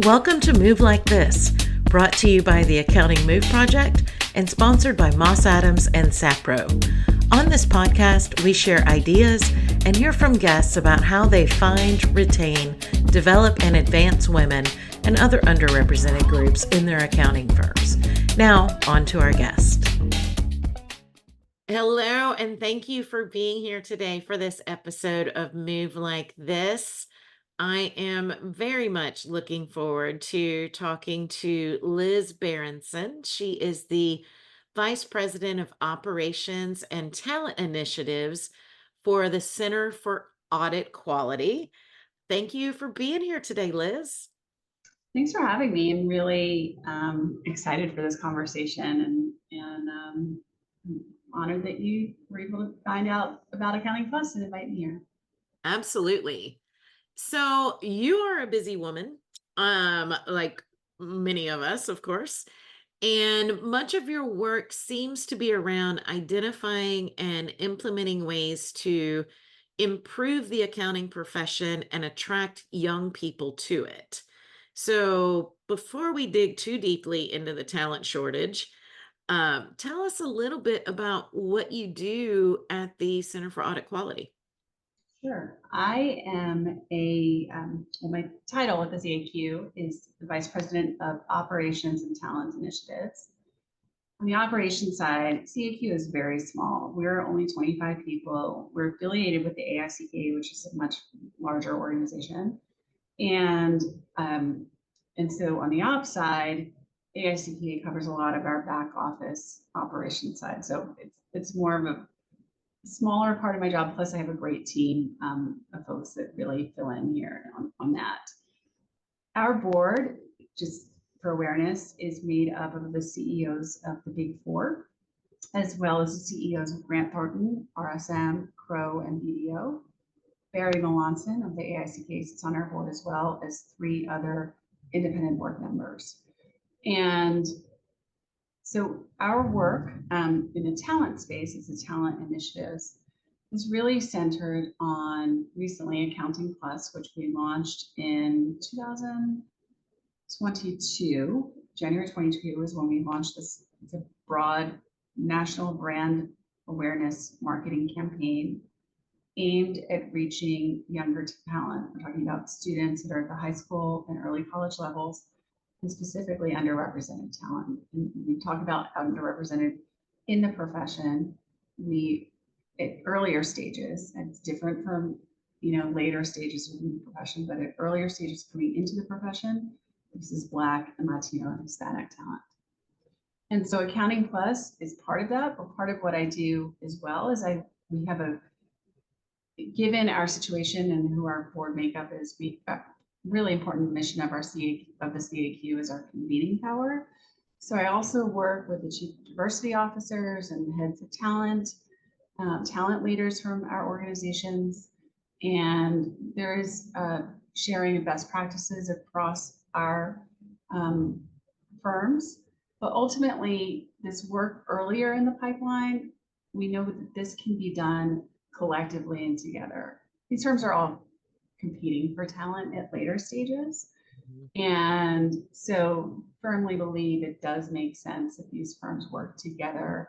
Welcome to Move Like This, brought to you by the Accounting Move Project and sponsored by Moss Adams and Sapro. On this podcast, we share ideas and hear from guests about how they find, retain, develop, and advance women and other underrepresented groups in their accounting firms. Now, on to our guest. Hello, and thank you for being here today for this episode of Move Like This. I am very much looking forward to talking to Liz Barentzen. She is the Vice President of Operations and Talent Initiatives for the Center for Audit Quality. Thank you for being here today, Liz. Thanks for having me. I'm really excited for this conversation and I'm honored that you were able to find out about Accounting Plus and invite me here. Absolutely. So you are a busy woman, like many of us, of course. And much of your work seems to be around identifying and implementing ways to improve the accounting profession and attract young people to it. So, before we dig too deeply into the talent shortage, tell us a little bit about what you do at the Center for Audit Quality. Sure. I am my title at the CAQ is the Vice President of Operations and Talent Initiatives. On the operations side, CAQ is very small. We're only 25 people. We're affiliated with the AICK, which is a much larger organization. And um, and so on the ops side, AICPA covers a lot of our back office operations side. So it's more of a smaller part of my job. Plus, I have a great team of folks that really fill in here on that. Our board, just for awareness, is made up of the CEOs of the Big Four, as well as the CEOs of Grant Thornton, RSM, Crow, and BDO. Barry Melanson of the AICK sits on our board, as well as 3 other independent board members. And so our work in the talent space as the talent initiatives is really centered on recently Accounting Plus, which we launched in 2022. January 22 is when we launched this. It's a broad national brand awareness marketing campaign aimed at reaching younger talent. We're talking about students that are at the high school and early college levels, and specifically underrepresented talent. And we talk about underrepresented in the profession. We at earlier stages, and it's different from later stages within the profession, but at earlier stages coming into the profession, this is Black and Latino and Hispanic talent. And so Accounting Plus is part of that, but part of what I do as well is we have given our situation and who our board makeup is, we really important mission of the CAQ is our convening power. So I also work with the chief diversity officers and heads of talent leaders from our organizations, and there is sharing of best practices across our firms. But ultimately, this work earlier in the pipeline, we know that this can be done collectively and together. These firms are all competing for talent at later stages. And so firmly believe it does make sense that these firms work together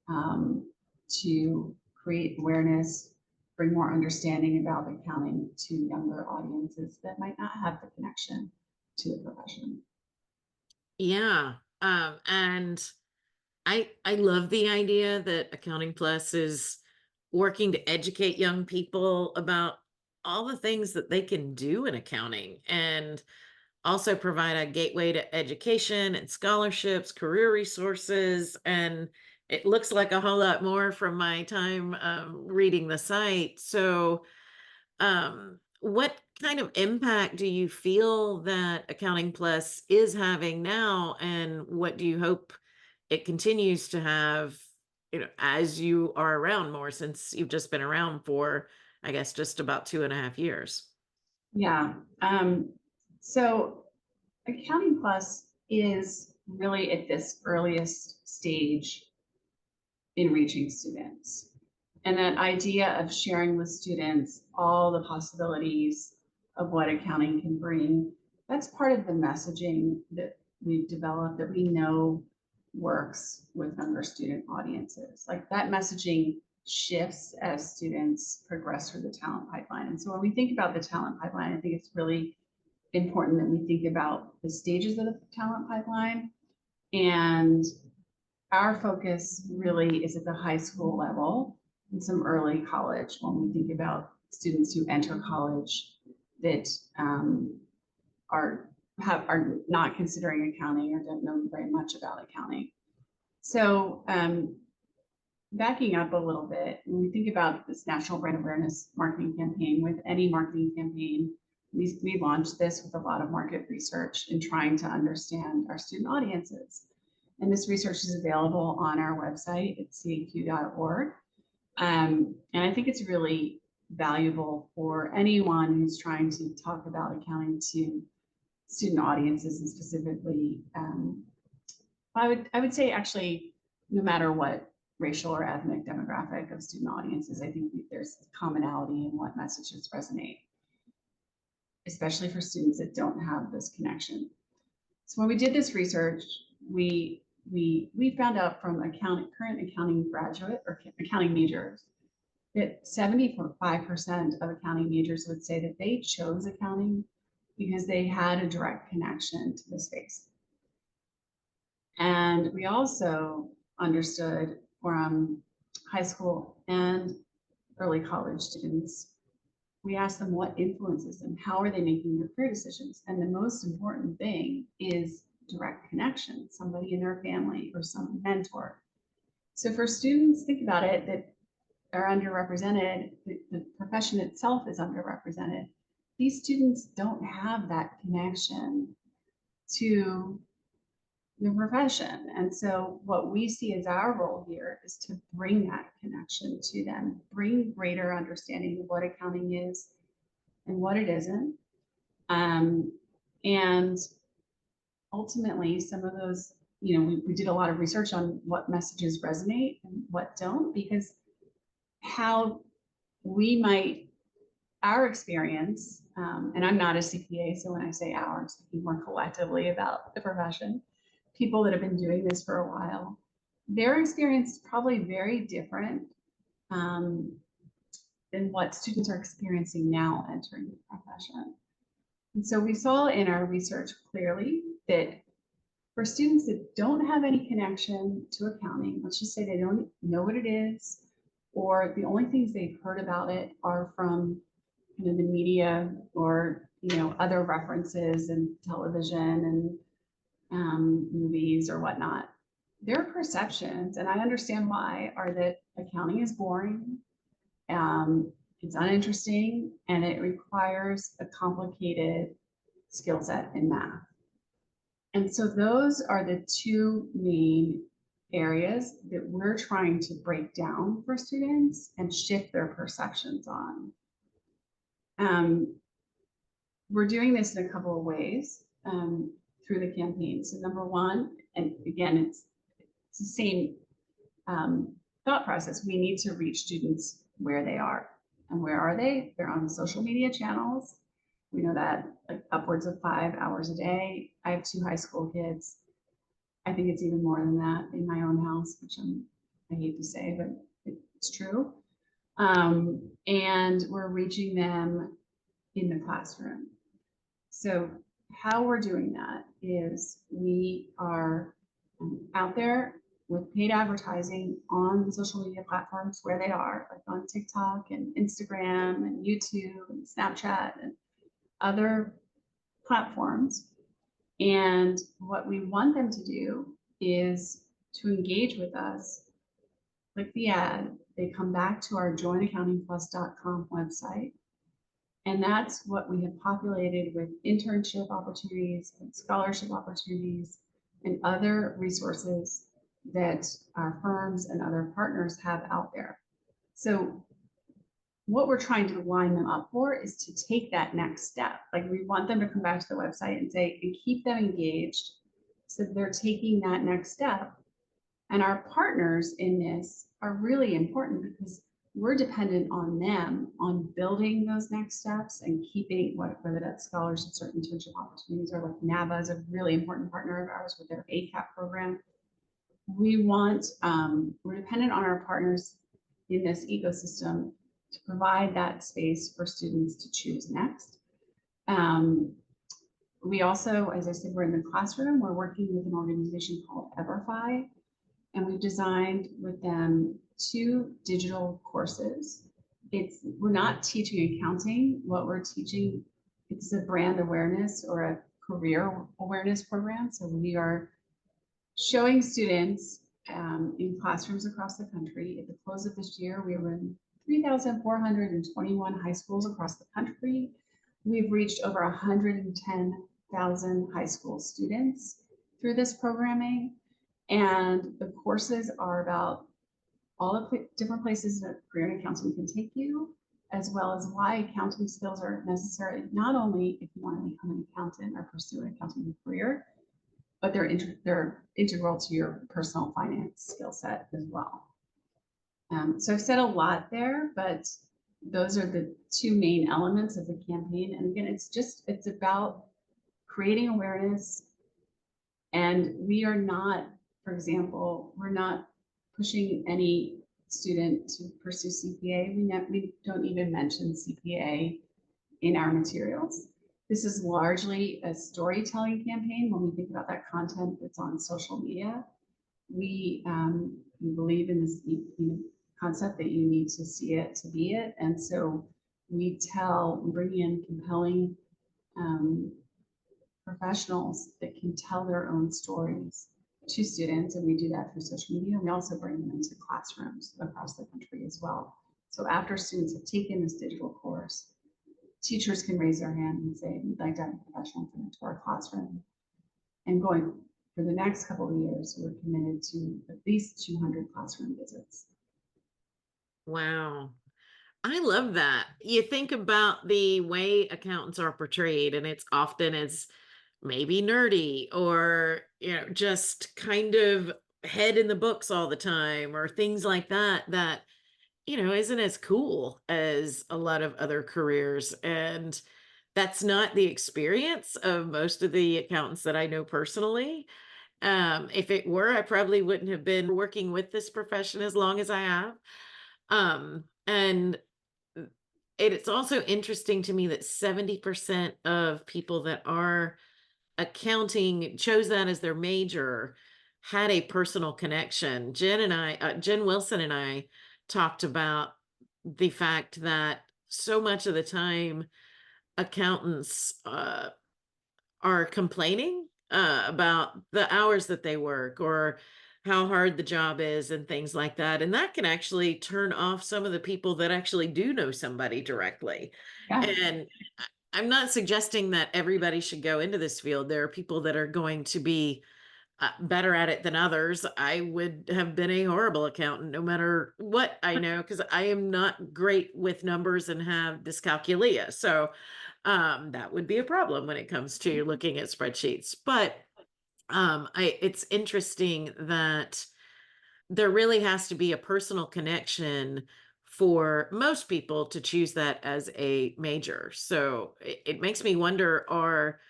to create awareness, bring more understanding about accounting to younger audiences that might not have the connection to the profession. Yeah. And I love the idea that Accounting Plus is working to educate young people about all the things that they can do in accounting and also provide a gateway to education and scholarships, career resources, and it looks like a whole lot more from my time reading the site. So, what kind of impact do you feel that Accounting Plus is having now, and what do you hope it continues to have, as you are around more, since you've just been around for, I guess, just about 2.5 years? Yeah. So Accounting Plus is really at this earliest stage in reaching students. And that idea of sharing with students all the possibilities of what accounting can bring, that's part of the messaging that we've developed that we know works with younger student audiences. Like that messaging shifts as students progress through the talent pipeline. And so when we think about the talent pipeline, I think it's really important that we think about the stages of the talent pipeline. And our focus really is at the high school level and some early college when we think about students who enter college that are are not considering accounting or don't know very much about accounting. So backing up a little bit, when we think about this national brand awareness marketing campaign, with any marketing campaign, we launched this with a lot of market research and trying to understand our student audiences. And this research is available on our website at caq.org. And I think it's really valuable for anyone who's trying to talk about accounting to student audiences, and specifically, I would say actually, no matter what racial or ethnic demographic of student audiences, I think there's commonality in what messages resonate, especially for students that don't have this connection. So when we did this research, we found out from current accounting graduate or accounting majors that 75% of accounting majors would say that they chose accounting because they had a direct connection to the space. And we also understood from high school and early college students, we asked them what influences them, how are they making their career decisions? And the most important thing is direct connection, somebody in their family or some mentor. So for students, think about it, that are underrepresented, the profession itself is underrepresented. These students don't have that connection to the profession. And so what we see as our role here is to bring that connection to them, bring greater understanding of what accounting is and what it isn't. And ultimately, some of those, we did a lot of research on what messages resonate and what don't, because how we might, our experience, and I'm not a CPA, so when I say our, I'm speaking more collectively about the profession, people that have been doing this for a while, their experience is probably very different than what students are experiencing now entering the profession. And so we saw in our research clearly that for students that don't have any connection to accounting, let's just say they don't know what it is, or the only things they've heard about it are from the media or other references in television and movies or whatnot. Their perceptions, and I understand why, are that accounting is boring, it's uninteresting, and it requires a complicated skill set in math. And so those are the two main areas that we're trying to break down for students and shift their perceptions on. We're doing this in a couple of ways through the campaign. So number one, and again, it's the same thought process. We need to reach students where they are. And where are they? They're on social media channels. We know that like upwards of 5 hours a day. I have 2 high school kids. I think it's even more than that in my own house, which I hate to say, but it's true. And we're reaching them in the classroom. So how we're doing that is we are out there with paid advertising on the social media platforms where they are, like on TikTok and Instagram and YouTube and Snapchat and other platforms. And what we want them to do is to engage with us, click the ad, they come back to our joinaccountingplus.com website. And that's what we have populated with internship opportunities and scholarship opportunities and other resources that our firms and other partners have out there. So what we're trying to line them up for is to take that next step. Like we want them to come back to the website and say, and keep them engaged so they're taking that next step. And our partners in this are really important because we're dependent on them on building those next steps and keeping whether that's scholarships or internship opportunities, or like NAVA is a really important partner of ours with their ACAP program. We're dependent on our partners in this ecosystem to provide that space for students to choose next. Um, we also, as I said, we're in the classroom. We're working with an organization called EverFi, and we've designed with them 2 digital courses. We're not teaching accounting. What we're teaching, it's a brand awareness or a career awareness program. So we are showing students in classrooms across the country. At the close of this year, we were in 3,421 high schools across the country. We've reached over 110,000 high school students through this programming. And the courses are about all the different places that career in accounting can take you, as well as why accounting skills are necessary, not only if you want to become an accountant or pursue an accounting career, but they're integral to your personal finance skill set as well. So I've said a lot there, but those are the 2 main elements of the campaign. And again, it's about creating awareness. And we are not, for example, we're not pushing any student to pursue CPA. We don't even mention CPA in our materials. This is largely a storytelling campaign. When we think about that content that's on social media, we believe in this concept that you need to see it to be it. And so we bring in compelling professionals that can tell their own stories to students, and we do that through social media. We also bring them into classrooms across the country as well. So after students have taken this digital course, teachers can raise their hand and say, we'd like to have a professional come into our classroom. And going for the next couple of years, we're committed to at least 200 classroom visits. Wow. I love that. You think about the way accountants are portrayed, and it's often as maybe nerdy or, just kind of head in the books all the time or things like that, that, isn't as cool as a lot of other careers. And that's not the experience of most of the accountants that I know personally. If it were, I probably wouldn't have been working with this profession as long as I have. And it's also interesting to me that 70% of people that are accounting chose that as their major had a personal connection. Jen Wilson and I talked about the fact that so much of the time accountants are complaining about the hours that they work or how hard the job is and things like that. And that can actually turn off some of the people that actually do know somebody directly. Yeah. And I'm not suggesting that everybody should go into this field. There are people that are going to be better at it than others. I would have been a horrible accountant no matter what I know, because I am not great with numbers and have dyscalculia. So that would be a problem when it comes to looking at spreadsheets. But it's interesting that there really has to be a personal connection for most people to choose that as a major. So it makes me wonder, are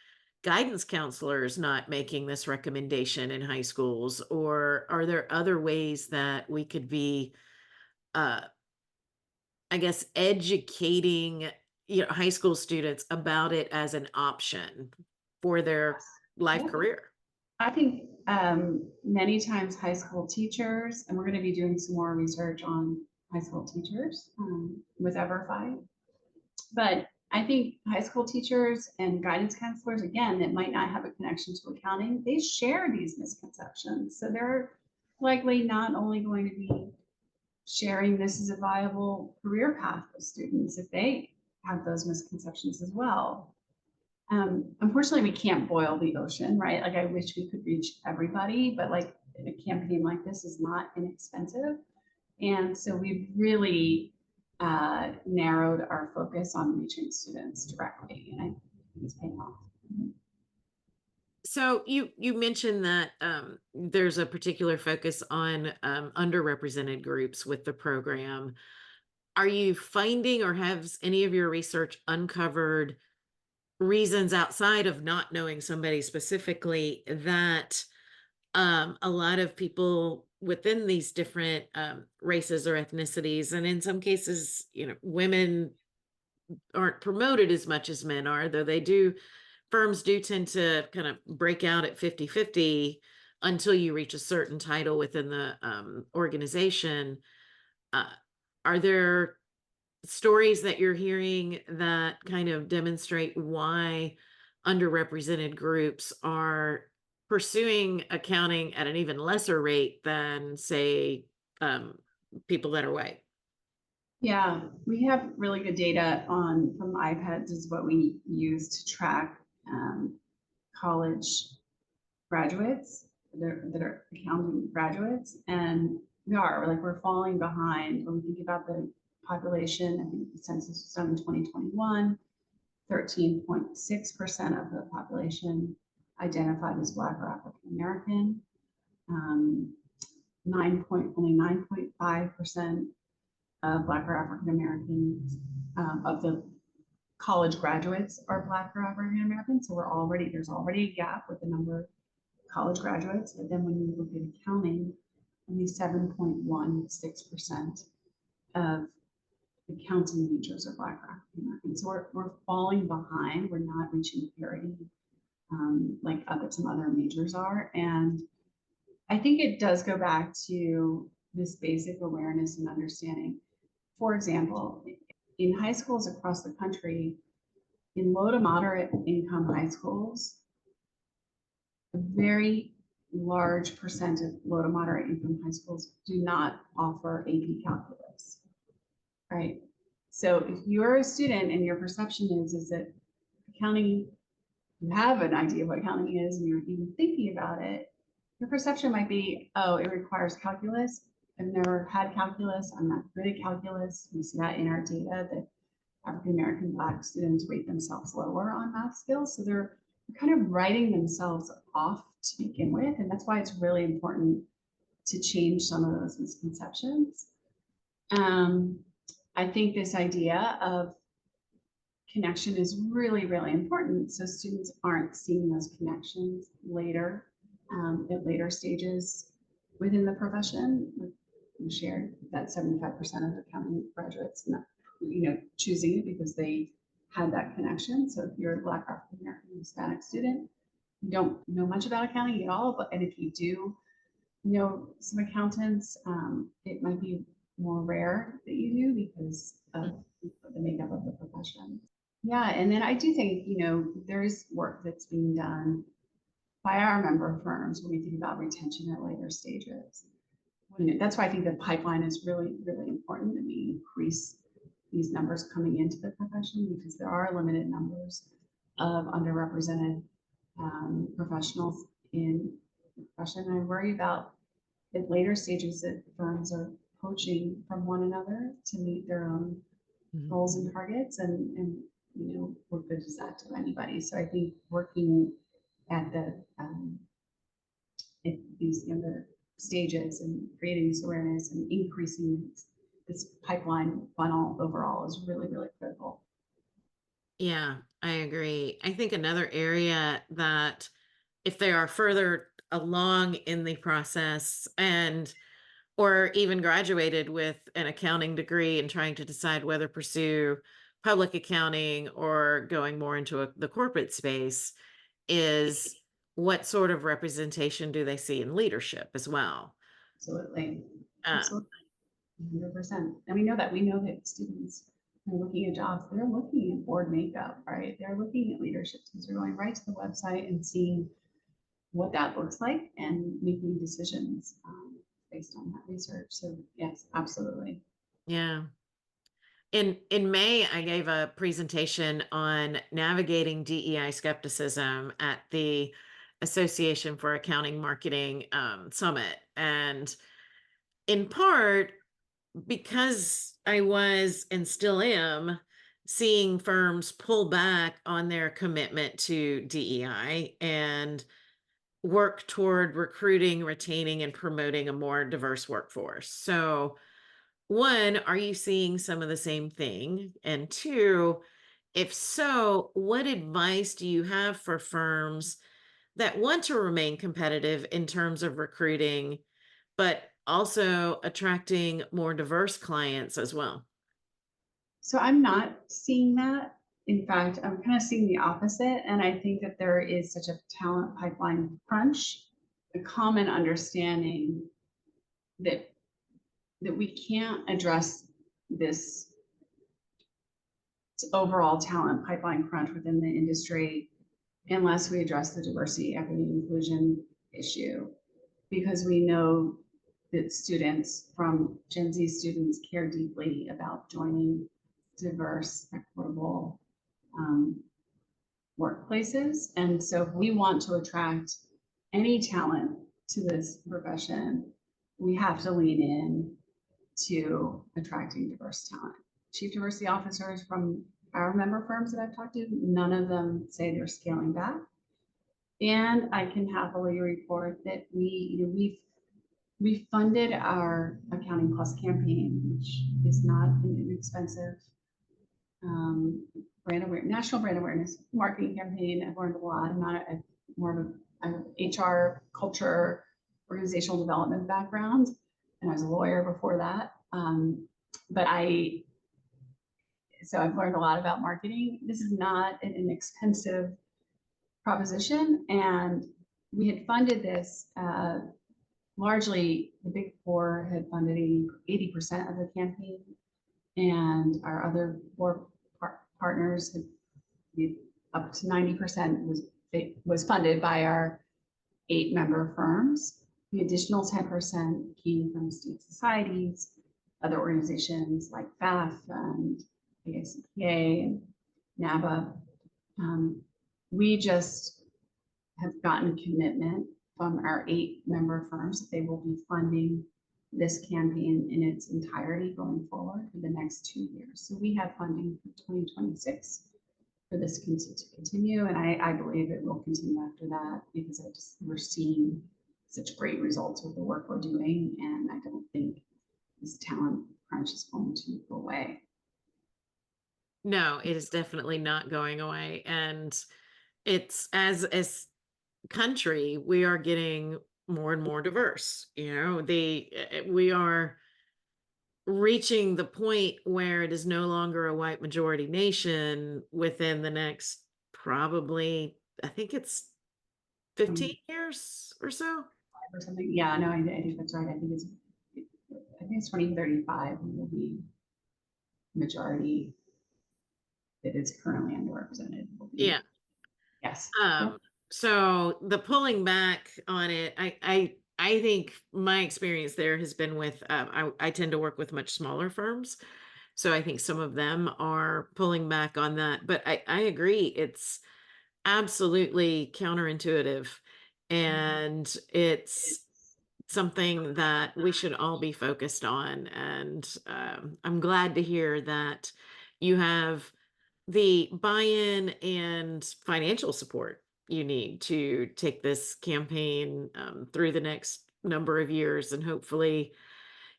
guidance counselors not making this recommendation in high schools, or are there other ways that we could be, uh, I guess, educating, high school students about it as an option for their life Yeah. career? I think many times high school teachers, and we're going to be doing some more research on high school teachers with EverFi, but I think high school teachers and guidance counselors, again, that might not have a connection to accounting, they share these misconceptions. So they're likely not only going to be sharing this as a viable career path with students if they have those misconceptions as well. Unfortunately, we can't boil the ocean, right? Like I wish we could reach everybody, but like a campaign like this is not inexpensive. And so we've really narrowed our focus on reaching students directly, and I think it's paying off. So you mentioned that there's a particular focus on underrepresented groups with the program. are you finding, or has any of your research uncovered reasons outside of not knowing somebody specifically that a lot of people within these different races or ethnicities, and in some cases, women aren't promoted as much as men are, though firms do tend to kind of break out at 50-50 until you reach a certain title within the organization. Uh, are there stories that you're hearing that kind of demonstrate why underrepresented groups are pursuing accounting at an even lesser rate than, say, um, people that are white? Yeah, we have really good data on from iPads is what we use to track college graduates that are accounting graduates, and we're falling behind when we think about the population. I think the census was done in 2021. 13.6% of the population identified as Black or African American. Um, only 9.5% of Black or African Americans of the college graduates are Black or African American. So there's already a gap with the number of college graduates. But then when you look at accounting, only 7.16% of accounting majors are Black or African American. So we're falling behind. We're not reaching parity like some other majors are. And I think it does go back to this basic awareness and understanding. For example, in high schools across the country, in low to moderate income high schools, a very large percent of low to moderate income high schools do not offer AP calculus, right? So if you're a student and your perception is that accounting, you have an idea of what accounting is and you're even thinking about it, your perception might be, oh, it requires calculus. I've never had calculus. I'm not good at calculus. We see that in our data that African American Black students rate themselves lower on math skills. So they're kind of writing themselves off to begin with. And that's why it's really important to change some of those misconceptions. Um, I think this idea of connection is really, really important. So students aren't seeing those connections later, at later stages within the profession. We shared that 75% of accounting graduates not, choosing it because they had that connection. So if you're a Black, African American, Hispanic student, you don't know much about accounting at all, and if you do know some accountants, it might be more rare that you do because of the makeup of the profession. Yeah, and then I do think, there's work that's being done by our member firms when we think about retention at later stages. That's why I think the pipeline is really, really important that we increase these numbers coming into the profession because there are limited numbers of underrepresented professionals in the profession. I worry about at later stages that firms are poaching from one another to meet their own Mhm. goals and targets, and what good does that to anybody? So I think working at at these younger stages and creating this awareness and increasing this pipeline funnel overall is really, really critical. Yeah, I agree. I think another area that, if they are further along in the process and or even graduated with an accounting degree and trying to decide whether pursue public accounting or going more into the corporate space, is what sort of representation do they see in leadership as well? Absolutely. Um, Absolutely. 100%. And we know that students are looking at jobs, they're looking at board makeup, right? They're looking at leadership teams. They're going right to the website and seeing what that looks like and making decisions based on that research. So yes, absolutely. yeah. In May, I gave a presentation on navigating DEI skepticism at the Association for Accounting Marketing Summit. And in part, because I was and still am seeing firms pull back on their commitment to DEI and work toward recruiting, retaining, and promoting a more diverse workforce. So, one, are you seeing some of the same thing? And two, if so, what advice do you have for firms that want to remain competitive in terms of recruiting, but also attracting more diverse clients as well? So I'm not seeing that. In fact, I'm kind of seeing the opposite. And I think that there is such a talent pipeline crunch, a common understanding that we can't address this overall talent pipeline crunch within the industry unless we address the diversity, equity, and inclusion issue. Because we know that students from Gen Z students care deeply about joining diverse, equitable workplaces. And so if we want to attract any talent to this profession, we have to lean in to attracting diverse talent. Chief diversity officers from our member firms that I've talked to, none of them say they're scaling back. And I can happily report that we funded our Accounting Plus campaign, which is not an inexpensive national brand awareness marketing campaign. I've learned a lot. I'm not more of a HR, culture, organizational development background, and I was a lawyer before that. But so I've learned a lot about marketing. This is not an inexpensive proposition, and we had funded this. Largely, the Big Four had funded 80% of the campaign, and our other four partners had up to 90% was funded by our 8 member firms. The additional 10% came from state societies, other organizations like FAF and the ACPA and NABA. We just have gotten commitment from our 8 member firms that they will be funding this campaign in its entirety going forward for the next 2 years. So we have funding for 2026 for this to continue, and I believe it will continue after that because we're seeing such great results with the work we're doing, and I don't think this talent crunch is going to go away. No, it is definitely not going away. And it's as country, we are getting more and more diverse. We are reaching the point where it is no longer a white majority nation within the next probably, I think it's 15 years or so. Or something. Yeah, no, I think that's right. I think it's 2035 will be majority that is currently underrepresented. Will be, Yeah. yes. Yep. Um, so the pulling back on it, I think my experience there has been with I tend to work with much smaller firms. So I think some of them are pulling back on that. But I agree, it's absolutely counterintuitive. And it's something that we should all be focused on. And I'm glad to hear that you have the buy-in and financial support you need to take this campaign through the next number of years. And hopefully,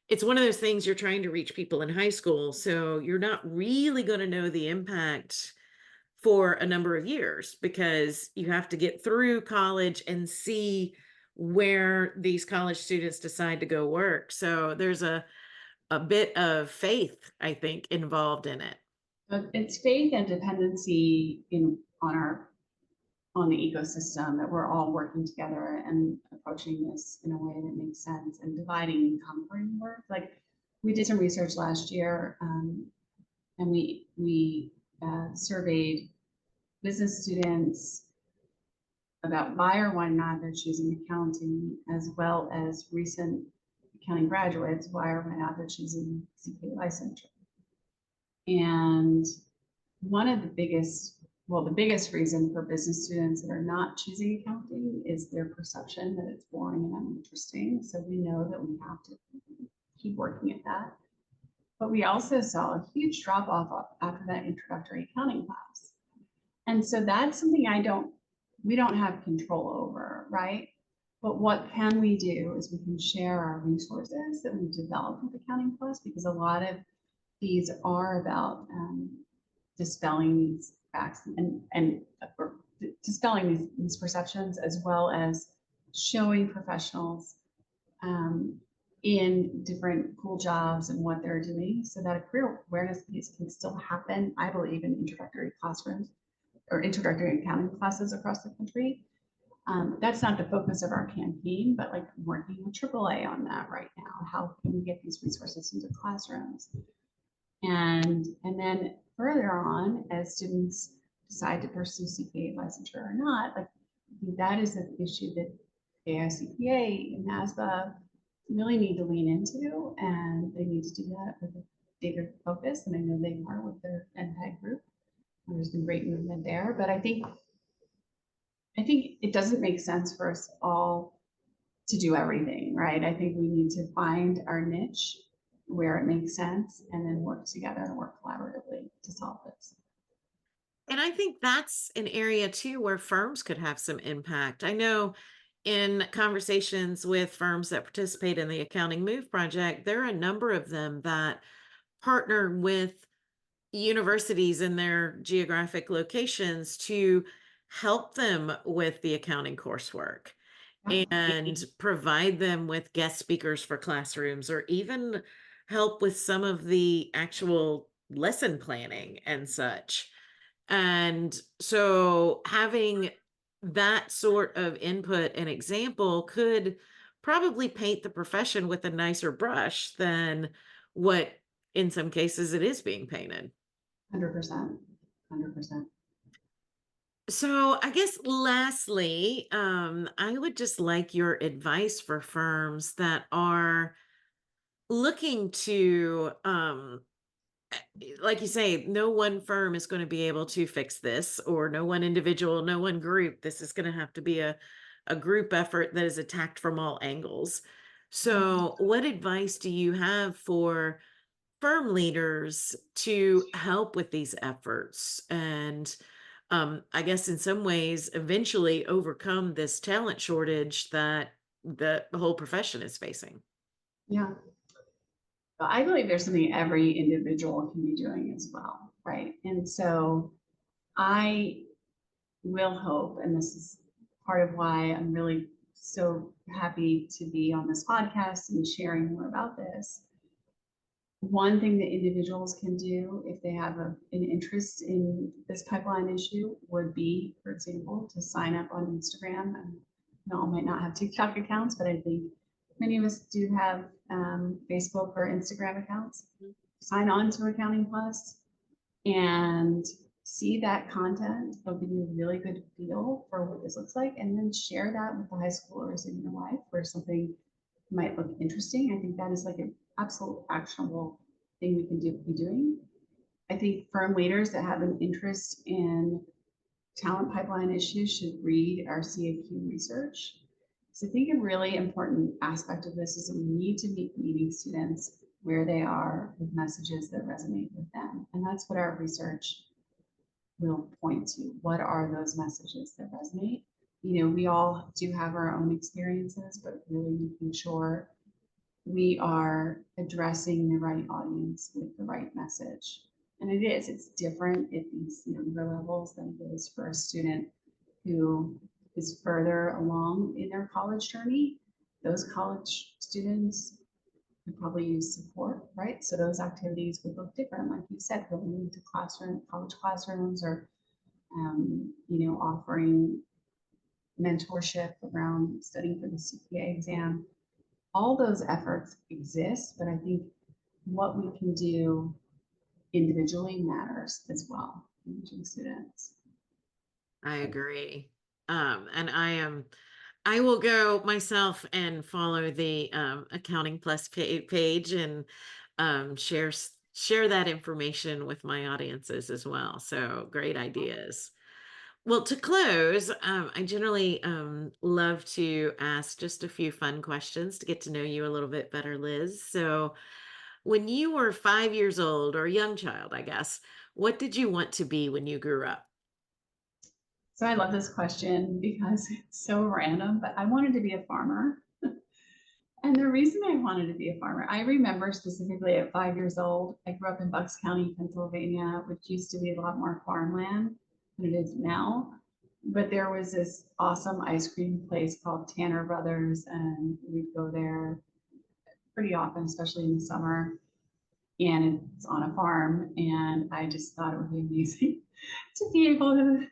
it's one of those things you're trying to reach people in high school. So you're not really going to know the impact for a number of years because you have to get through college and see where these college students decide to go work. So there's a bit of faith, I think, involved in it. But it's faith and dependency on the ecosystem that we're all working together and approaching this in a way that makes sense and dividing and conquering work. Like we did some research last year, and we surveyed business students about why or why not they're choosing accounting, as well as recent accounting graduates, why or why not they're choosing CPA licensure. And one of the biggest reason for business students that are not choosing accounting is their perception that it's boring and uninteresting. So we know that we have to keep working at that. But we also saw a huge drop off after that introductory accounting class. And so that's something we don't have control over, right? But what can we do is we can share our resources that we've developed with Accounting Plus, because a lot of these are about dispelling these facts or dispelling these perceptions, as well as showing professionals um, in different cool jobs and what they're doing, so that a career awareness piece can still happen, I believe, in introductory classrooms or introductory accounting classes across the country. That's not the focus of our campaign, but like working with AAA on that right now. How can we get these resources into classrooms? And then further on, as students decide to pursue CPA licensure or not, like that is an issue that AICPA and NASBA really need to lean into, and they need to do that with a bigger focus. And I know they are with their NPEG group. There's been great movement there, but I think it doesn't make sense for us all to do everything, right? I think we need to find our niche where it makes sense and then work together and work collaboratively to solve this. And I think that's an area too where firms could have some impact. I know in conversations with firms that participate in the Accounting Move project, there are a number of them that partner with universities in their geographic locations to help them with the accounting coursework and provide them with guest speakers for classrooms, or even help with some of the actual lesson planning and such. And so having that sort of input and example could probably paint the profession with a nicer brush than what in some cases it is being painted. 100%. 100%. So I guess lastly, I would just like your advice for firms that are looking to like you say, no one firm is going to be able to fix this, or no one individual, no one group. This is going to have to be a group effort that is attacked from all angles. So, what advice do you have for firm leaders to help with these efforts? And I guess in some ways, eventually overcome this talent shortage that the whole profession is facing. Yeah. But I believe there's something every individual can be doing as well, right? And so I will hope, and this is part of why I'm really so happy to be on this podcast and sharing more about this. One thing that individuals can do if they have an interest in this pipeline issue would be, for example, to sign up on Instagram. And we all might not have TikTok accounts, but I think many of us do have Facebook or Instagram accounts. Sign on to Accounting Plus and see that content. It'll give you a really good feel for what this looks like, and then share that with the high schoolers in your life where something might look interesting. I think that is like an absolute actionable thing we can be doing. I think firm leaders that have an interest in talent pipeline issues should read our CAQ research. So I think a really important aspect of this is that we need to be meeting students where they are with messages that resonate with them. And that's what our research will point to. What are those messages that resonate? You know, we all do have our own experiences, but really making sure we are addressing the right audience with the right message. And it's different at these younger levels than it is for a student who is further along in their college journey. Those college students could probably use support, right? So those activities would look different, like you said, going into college classrooms, or offering mentorship around studying for the CPA exam. All those efforts exist, but I think what we can do individually matters as well, teaching students. I agree. And I will go myself and follow the Accounting Plus page and share that information with my audiences as well. So great ideas. Well, to close, I generally love to ask just a few fun questions to get to know you a little bit better, Liz. So, when you were 5 years old, or a young child, I guess, what did you want to be when you grew up? So I love this question because it's so random, but I wanted to be a farmer. And the reason I wanted to be a farmer, I remember specifically at 5 years old, I grew up in Bucks County, Pennsylvania, which used to be a lot more farmland than it is now. But there was this awesome ice cream place called Tanner Brothers, and we'd go there pretty often, especially in the summer. And it's on a farm, and I just thought it would be amazing to be able to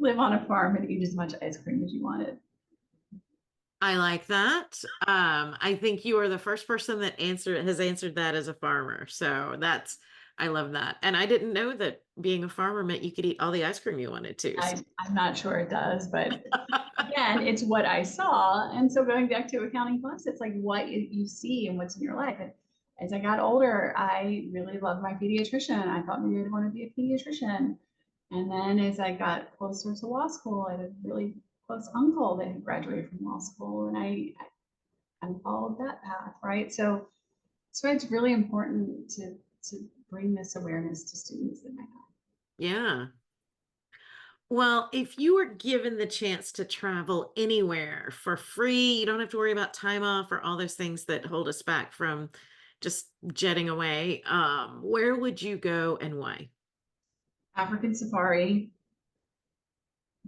live on a farm and eat as much ice cream as you wanted. I like that. I think you are the first person that has answered that as a farmer. So I love that. And I didn't know that being a farmer meant you could eat all the ice cream you wanted to. I'm not sure it does, but again, it's what I saw. And so going back to Accounting Plus, it's like what you see and what's in your life. And as I got older, I really loved my pediatrician. I thought maybe I'd want to be a pediatrician. And then as I got closer to law school, I had a really close uncle that had graduated from law school, and I followed that path, right? So it's really important to bring this awareness to students that might not. Yeah. Well, if you were given the chance to travel anywhere for free, you don't have to worry about time off or all those things that hold us back from just jetting away. Where would you go and why? African safari,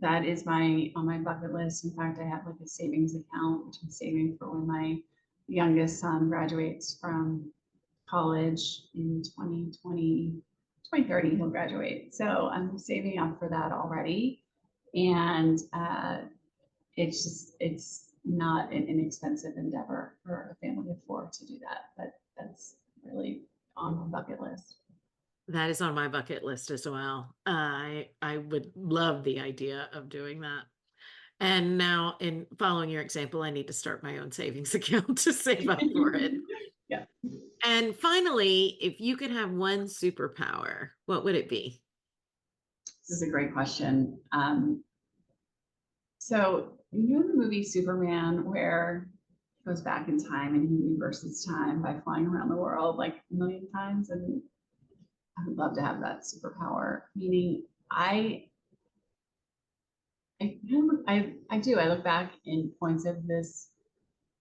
that is my on my bucket list. In fact, I have like a savings account, which I'm saving for when my youngest son graduates from college in 2030, he'll graduate. So I'm saving up for that already. And it's not an inexpensive endeavor for a family of four to do that, but that's really on my bucket list. That is on my bucket list as well. I would love the idea of doing that. And now, in following your example, I need to start my own savings account to save up for it. Yeah, And finally, if you could have one superpower, what would it be? this is a great question. So you know the movie Superman where he goes back in time and he reverses time by flying around the world like a million times, and I would love to have that superpower. Meaning, I do. I look back in points of this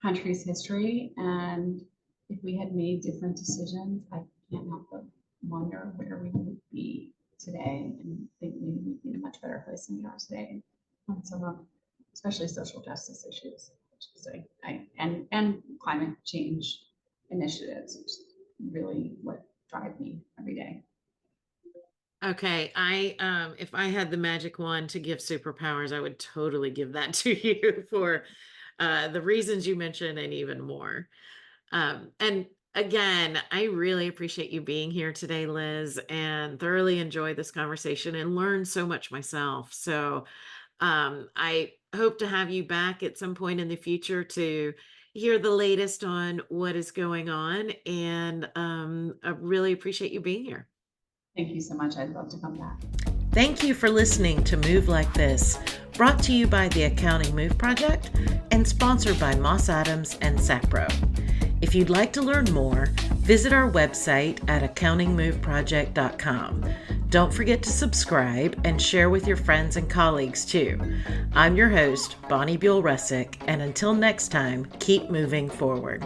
country's history, and if we had made different decisions, I can't help but wonder where we would be today, and think maybe we'd be in a much better place than we are today on some of, especially social justice issues, which is and climate change initiatives, which is really what drive me every day. Okay, if I had the magic wand to give superpowers, I would totally give that to you for the reasons you mentioned and even more. And again, I really appreciate you being here today, Liz, and thoroughly enjoyed this conversation and learned so much myself. So I hope to have you back at some point in the future to hear the latest on what is going on. And I really appreciate you being here. Thank you so much. I'd love to come back. Thank you for listening to Move Like This, brought to you by the Accounting Move Project and sponsored by Moss Adams and SACPRO. If you'd like to learn more, visit our website at accountingmoveproject.com. Don't forget to subscribe and share with your friends and colleagues too. I'm your host, Bonnie Buell Russick, and until next time, keep moving forward.